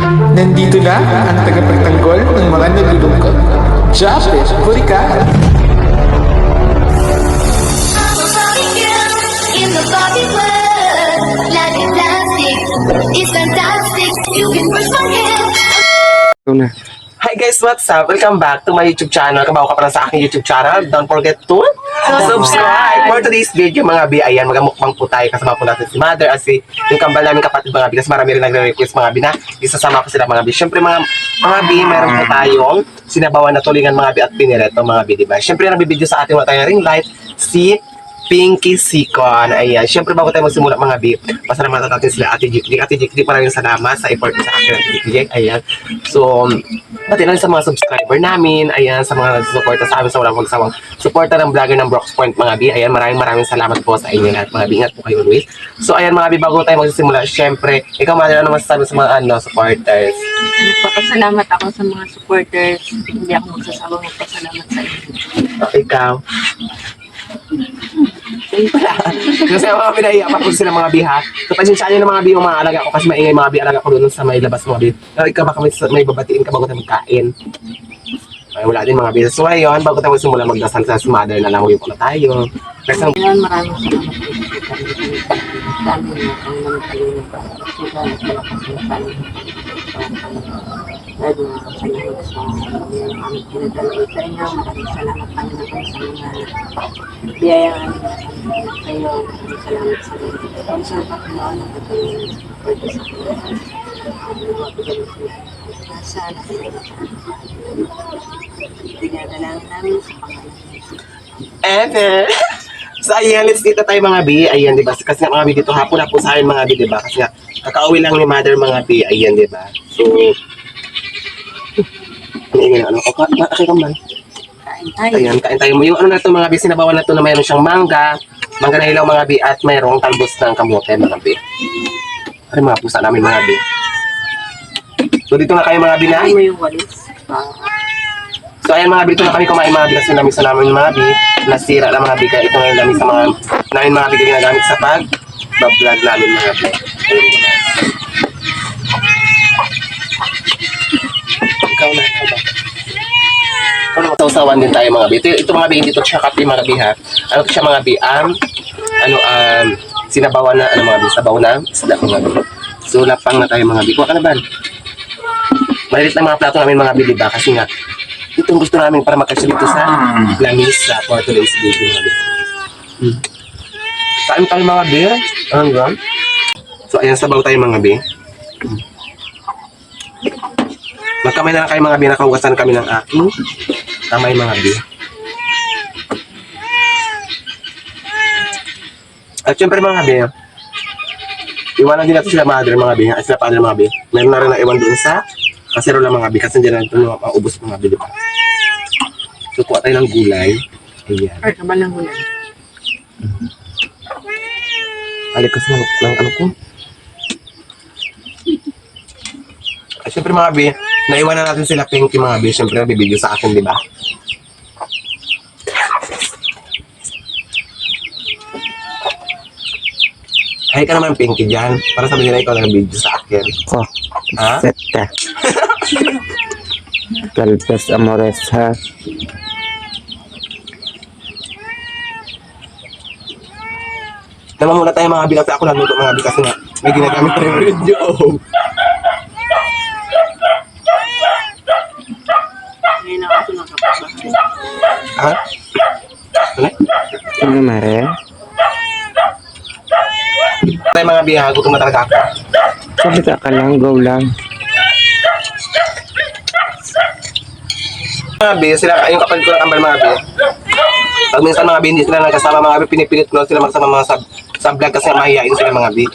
Nandito na ang tagapagtanggol ng mga nalulungkot. Japet Hurricane. In the Barbie world, life is plastic. It's fantastic. You can brush my hair. Ito na. Hi guys, what's up? Welcome back to my YouTube channel. Kabaw ka pala sa aking YouTube channel. Don't forget to subscribe. For today's video mga bi, ayan, magamukbang po tayo. Kasama po natin si Mother at si yung kambal namin kapatid mga bi. Kasi marami rin nagre-request mga bi na isasama ko sila mga bi. Siyempre mga bi, meron po tayong sinabawan na tulingan mga bi at pinireto mga bi, diba? Siyempre nabibideo sa ating mga tayong ring light si Pinky Sikon. Ayan. Siyempre, bago tayo magsimula mga bi, pasalamatan natin sila Ate Jik. Ate Jik, maraming salamat sa effort sa akin Ate Jik. Ayan. So, pati lang sa mga subscriber namin. Ayan, sa mga nagsusuporta sa amin sa walang magsawang suporta ng vlogger ng Brox Point mga bi. Ayan, maraming salamat po sa inyo lahat mga bi. Ingat po kayo always. So, ayan mga bi, bago tayo magsisimula, siyempre, ikaw Mother, ano masasabi sa mga supporters? Nagpapasalamat ako sa mga supporters. Hindi ako magsasabang magpasalamat sa inyo. Ikaw? Kasi mga pinaiya pa po sila mga biha. So, pasensya nyo ng mga bi yung mga alaga ko kasi maingay mga bi alaga ko doon sa may labas mga bi. Ikaw baka may babatiin ka bago tayo magkain. Ay, wala din mga bi. So ngayon, bago tayo magsimula magdasal sa Mother na lang, huwag na tayo. Kasi Ngayon, maraming salamat po sa amin na ang managpalunod ko. Sila na sila kasi nasalit. Lalo na sa lahat sa aming pinagdalawin sa inyo. Maraming salamat kami na po sa mga biyayaan sa iyo. Maraming salamat sa inyo. Kung saan pa kumaan ang patuloy pwede sa sana dinadalangin namin sa Ever. So ayan, let's dito tayo mga bi. Ayan, di ba? Kasi nga mga bi dito hapon na po sa akin mga bi, di ba? Kasi nga kakauwi lang ni Mother mga bi. Ayan, di ba? So, ano ingay ano? Okay ka man. kain tayo. Ayan, kain tayo mo. Yung ano na ito mga bi, sinabawan na ito na mayroon siyang mangga na hilaw mga bi at mayroong talbos ng kamote mga bi. Ano mga pusa namin mga bi. So dito na kayo mga bi na. Kain mo yung walis. So ayan mga bi, dito na kami kumain mga bi kasi namin sa namin mga bi. Nasira lang mga bi. Kaya ito ngayon namin sa mga namin mga bi ginagamit sa pag-vlog namin mga bi. Ikaw na. Ikaw na matausawan din tayo mga bi. Ito mga bi, hindi ito siya kape mga bi ha. Ano ito siya mga bi? Sinabawan na, mga bi, sabaw na isda mga bi. So lapang na tayo mga bi. Kuha ka na ba? Malilit na mga plato namin mga bi, diba? Kasi nga, itong gusto namin para makasya dito sa lamisa for today's video mga bi. Kain tayo mga bi. Hanggang. So ayan, sabaw tayo mga bi. Magkamay na lang kayo mga bi, nakahugasan kami ng aking kamay mga bi. At syempre mga bi, iwanan din natin sila Mother mga bi, at sila Father mga bi. Meron na rin na iwan doon sa kasero lang mga bi, kasi dyan na ito maubos mga bi, diba? So kuha tayo ng gulay. Ayan. Or kabal ng gulay. Alikas ng ano ko. At syempre mga bi, naiwanan natin sila Pinky mga bi. Syempre nabibideo sa akin, diba? Ay ka naman Pinky dyan. Para sabihin na ikaw na video sa akin. Ko. Ha? Seta. Talpas Amores ha. Naman muna tayo mga bi. Kasi ako nagluto mga bi. Kasi nga may ginagamit pa yung video. Ngayon ako ito nakapabahay. Ha? Ano? Ano mare? Tayo mga bi ha. Gutom na talaga ako. Sabi ka lang, go lang. Mga bi, sila, yung kapatid ko ng kambal mga bi. Pag minsan mga bi, hindi sila nagkasama mga bi, pinipilit ko sila magsama mga sa vlog kasi mahihain sila mga bi.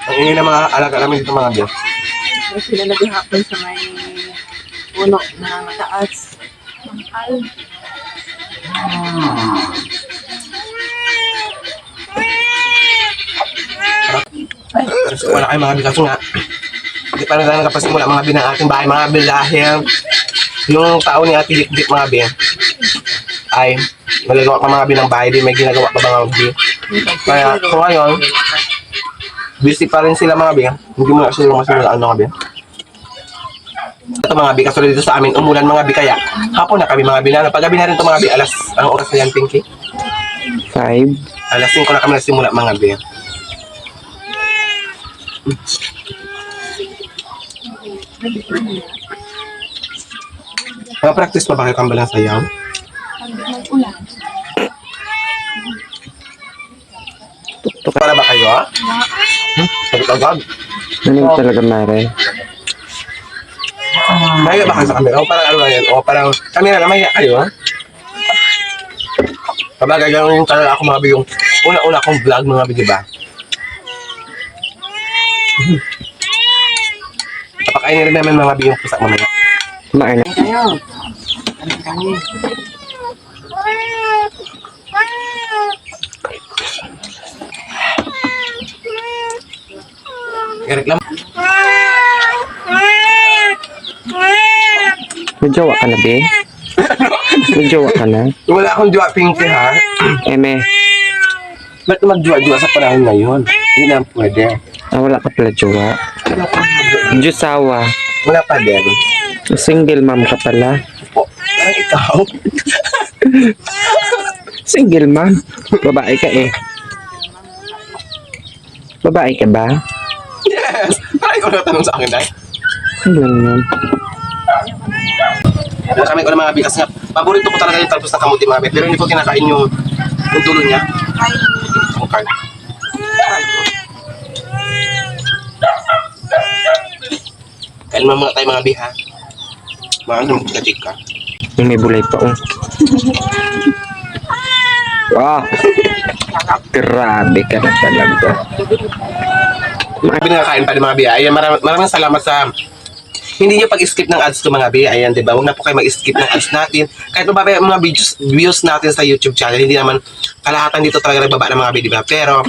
Ang ingay ng mga alaga namin dito mga bi. May sila naghihapon sa may puno na mataas. Mahal. Wala kayo mga bi kasi nga Hindi pa rin lang nakapasimula mga bi ng ating bahay mga bi dahil yung tao ni Ate Dik mga bi ay nagagawa pa mga bi ng bahay, di may ginagawa pa mga bi. Kaya so ngayon, busy pa rin sila mga bi. Hindi mo na sila masimulaan mga bi. Ito mga bi, kasunod dito sa amin, umulan mga bi kaya hapon na kami mga bi na. Paggabi na rin ito mga bi, ang oras na yan, Pinky? 5. Alas 5 na kami nagsimula mga bi. Mga practice pa ba kayo kambalang sayaw? Tuktok. Para ba kayo ha? Sagot agad. Ano talaga, Mare? Maya ba kayo sa camera? O parang ano na yan? O parang camera na maya kayo ha? Kabagay yung talaga ako mga bi yung una-una akong vlog mga bi, diba? Papakainin rin namin mga bi yung pusak mamaya. Kumain na. Kayo. Kami. Eric lang. May jowa ka na, be? May jowa ka na? Wala akong jowa, Pinky ha? Eme, Ba't magjowa-jowa sa panahon ngayon? Hindi na pwede. wala ka pala jowa. Jusawa. Wala pa din. Single mom ka pala. O, parang ikaw. Single mom? Babae ka eh. Babae ka ba? Yes! Parang ikaw nakatanong sa akin dahil. Ano lang yan? Kami ko ng mga bigas nga. Paborito ko talaga yung talbos ng kamuti mga bi. Pero hindi ko kinakain yung tulo niya. Okay. Kain mo muna tayo mga bi ha. Mga ano, chika-chika. Yung may bulay pa oh. Wow! Grabe ka na talaga. Mga binakain pa rin mga bi. Ayan, maraming salamat sa hindi nyo pag-skip ng ads ko mga bi. Ayan, di ba? Huwag na po kayo mag-skip ng ads natin. Kahit pa ba yung mga views natin sa YouTube channel, hindi naman kalahatan dito talaga nagbaba ng mga bi, di ba? Pero,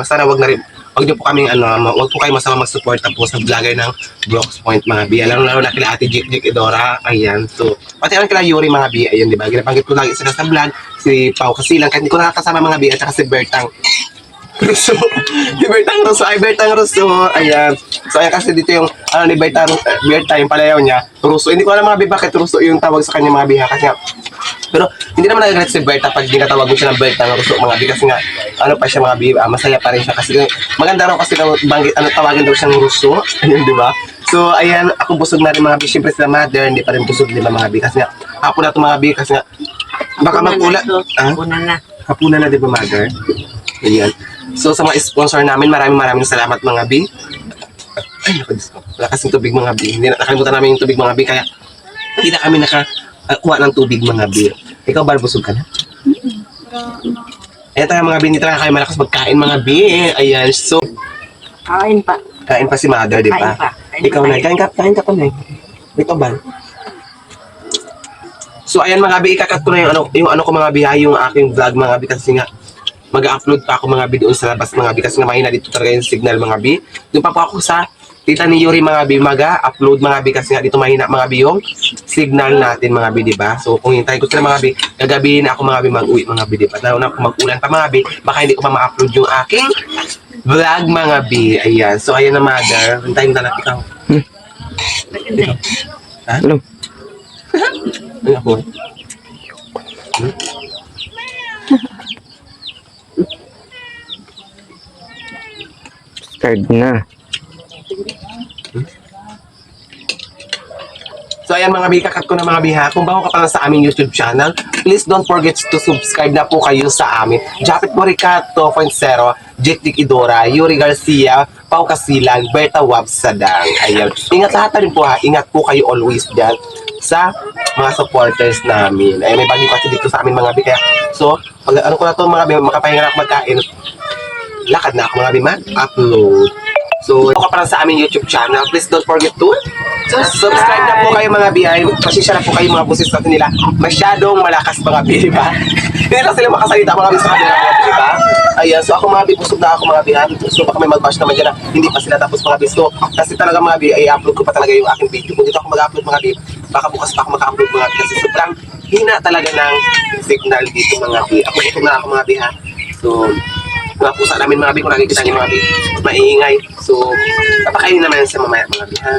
sana wag nyo po kaming wag po kayo masama mag-suporta po sa vlogger ng Brooks Point mga bi. Lalo na kila Ate Jik Idora. Ayan. So, pati lang kila Yuri mga bi. Ayan, di ba? Ginabanggit ko lagi sila sa vlog. Si Pau Kasilang. Kahit hindi ko nakakasama mga bi. At saka si Bertang Russo. Si Bertang Russo. Ay, Bertang Russo. Ayan. So, ayan kasi dito yung, ni Bertang yung palayaw niya. Russo. Hindi ko alam mga bi bakit Russo yung tawag sa kanya mga bi. Kasi nga, pero hindi naman nagagalit si Berta pag ginatawag mo siya ng Bertang Russo mga bi. Kasi nga, ano pa siya mga bi, masaya pa rin siya. Kasi maganda raw kasi tawagin daw siyang Russo. Ayun, di ba? So, ayan, ako busog na rin mga bi. Siyempre sila mother, hindi pa rin busog di ba mga bi. Kasi nga, hapon na ito mga bi. Kasi nga, baka mag-ula. Una na. Hapunan na di ba mother? Ayan. So sa mga sponsor namin, maraming salamat mga bi. Ay, naku, Diyos ko. Wala kasing tubig mga bi. Hindi nakalimutan namin yung tubig mga bi. Kaya hindi na kami nakakuha ng tubig mga bi. Ikaw ba, busog ka na? Ayan tayo mga bi, hindi talaga kayo malakas magkain mga bi. Ayan, so Kain pa. kain pa si mother, di ba? Kain pa. Ikaw na, kain ka pa na. Ikaw ba? So ayan mga bi, ikakat ko na yung ano ko mga bi, yung aking vlog mga bi kasi nga mag-upload pa ako mga bi doon sa labas mga bi kasi nga mahina dito talaga yung signal mga bi. Doon pa po ako sa tita ni Yuri mga bi mag-upload mga bi kasi nga dito mahina mga bi yung signal natin mga bi, di ba? So kung hintayin ko sila mga bi, gagabihin na ako mga bi mag-uwi mga bi, di ba? Lalo na kung mag-ulan pa mga bi, baka hindi ko pa ma-upload yung aking vlog mga bi. Ayan. So ayan na mother, hintayin na lang ikaw. Ha? Ano? Ay ako. Card na. So ayan mga bi, kakat ko na mga biha. Kung bago ka pa lang sa aming YouTube channel, please don't forget to subscribe na po kayo sa amin. Japet Morica 2.0, Jekdik Idora, Yuri Garcia, Pau Kasilang, Berta Wabsadang. Ayan. Ingat lahat na rin po ha. Ingat po kayo always dyan sa mga supporters namin. Ayan, may bagay kasi dito sa amin mga bi. Kaya, so, pag ano ko na to mga bi, makapahinga na ako magkain. Lakad na ako mga bi, mag-upload. So, kung ka pa lang sa aming YouTube channel, please don't forget to Subscribe na po kayo mga bi. Ay, pasensya na po kayo mga busis natin nila. Masyadong malakas mga bi, di ba? Hindi lang sila makasalita mga bi sa kanila mga bi, di ba? Ayan, so ako mga bi, busog na ako mga bi. So baka may mag-bash naman dyan na hindi pa sila tapos mga bi. So kasi talaga mga bi, ay upload ko pa talaga yung aking video. Kung dito ako mag-upload mga bi, baka bukas pa ako mag-upload mga bi. Kasi sobrang hina talaga ng signal dito mga bi. Ako busog na ako mga bi ha. So, mga pusa namin mga bi, kung nakikita niyo mga bi, maingay. So, papakainin naman sa mamaya mga bi ha.